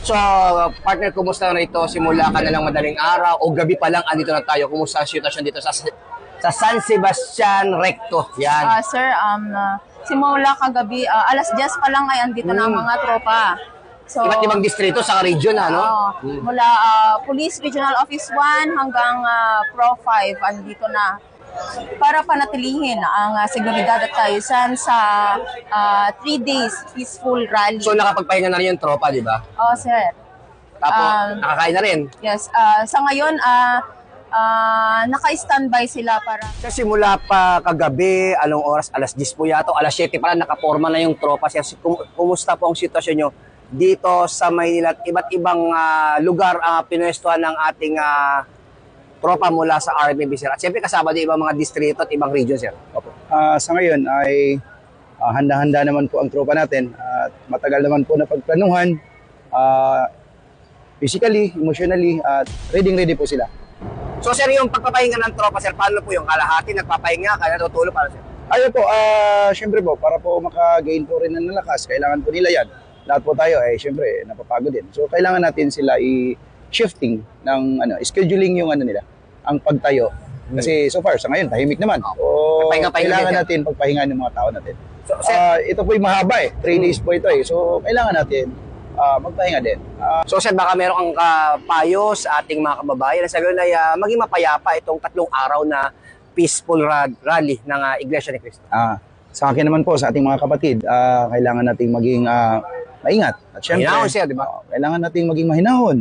So, partner, kumusta na ito? Simula ka na lang madaling araw o gabi pa lang andito na tayo? Kumusta ang sitwasyon dito sa San Sebastian Recto? Yan. Sir, simula kagabi, alas 10 pa lang ay andito na ang mga tropa. So, Iba't ibang distrito sa region, ano? Mula Police Regional Office 1 hanggang Pro 5, andito na. Para panatilihin ang seguridad at kaayusan sa 3 days peaceful rally. So, nakapagpahinga na rin yung tropa, di ba? Oo, sir. Tapos, nakakain na rin? Yes. Sa ngayon, naka-standby sila para... Sa simula pa kagabi, anong oras? Alas 10 po yata, alas 7 pa lang, nakaporma na yung tropa. Kumusta po ang sitwasyon nyo dito sa Maynila at iba't ibang lugar pinwestuhan ng ating tropa mula sa RMB, sir? At siyempre kasama din ibang mga distrito at ibang region, sir. Opo. Sa ngayon ay handa-handa naman po ang tropa natin at matagal naman po na pagplanuhan, physically, emotionally, at ready po sila. So, sir, yung pagpapahinga ng tropa, sir, paano po yung kalahati nagpapahinga, kaya natutulog para, sir? Ayun po, syempre po, para po makagain po rin ng lakas, kailangan po nila yan. Lahat po tayo, syempre, napapagod din. So, kailangan natin sila shifting ng scheduling yung nila, ang pagtayo. Kasi so far, sa ngayon, tahimik naman. So, kailangan natin pagpahinga ng mga tao natin. So, ito po yung mahaba 3 days po ito So, kailangan natin magpahinga din. So, sir, baka meron kang payo sa ating mga kababayan na sabi na maging mapayapa itong 3 araw na peaceful rally ng Iglesia ni Cristo. Sa akin naman po, sa ating mga kapatid, kailangan nating maging maingat. At syempre, mahinahon siya, di ba? Kailangan nating maging mahinahon.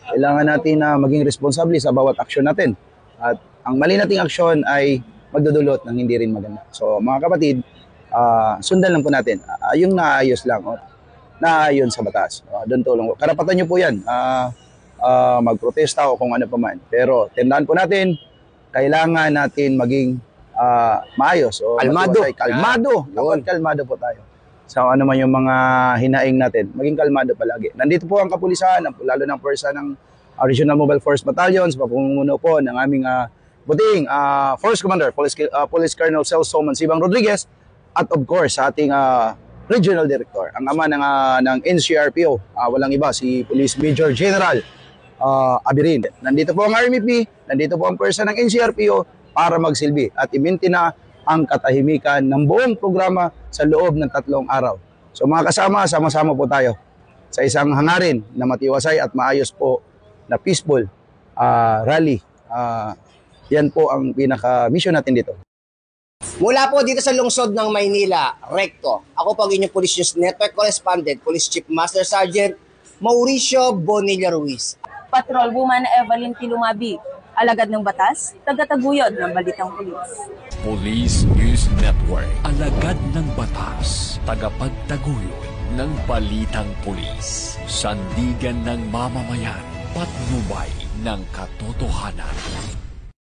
Kailangan natin maging responsable sa bawat aksyon natin. At ang mali nating aksyon ay magdudulot ng hindi rin maganda. So mga kapatid, sundan lang po natin. Yung naayos lang, naayon sa batas. Doon tulong. Karapatan nyo po yan. Magprotesta o kung ano pa man. Pero tandaan po natin, kailangan natin maging maayos. Kalmado. Kalmado po tayo. So ano man yung mga hinaing natin, maging kalmado palagi. Nandito po ang kapulisan, lalo ng pwersa ng Regional Mobile Force Battalions, papumuno po ng aming buting Force Commander, Police Colonel Celso Mansibang Rodriguez, at of course sa ating Regional Director, ang ama ng NCRPO, walang iba, si Police Major General Abirin. Nandito po ang RMP, nandito po ang pwersa ng NCRPO para magsilbi at iminti na ang katahimikan ng buong programa sa loob ng 3 araw. So mga kasama, sama-sama po tayo sa isang hangarin na matiwasay at maayos po na peaceful rally. Yan po ang pinaka-mission natin dito. Mula po dito sa lungsod ng Maynila, Recto, ako po ang inyong Police News Network Correspondent, Police Chief Master Sergeant Mauricio Bonilla Ruiz. Patrol Woman Evelyn Tilumabi, alagad ng batas, tagataguyod ng balitang pulis. Police News Network, alagad ng batas, tagapagtaguyod ng balitang pulis, sandigan ng mamamayan, patnubay ng katotohanan.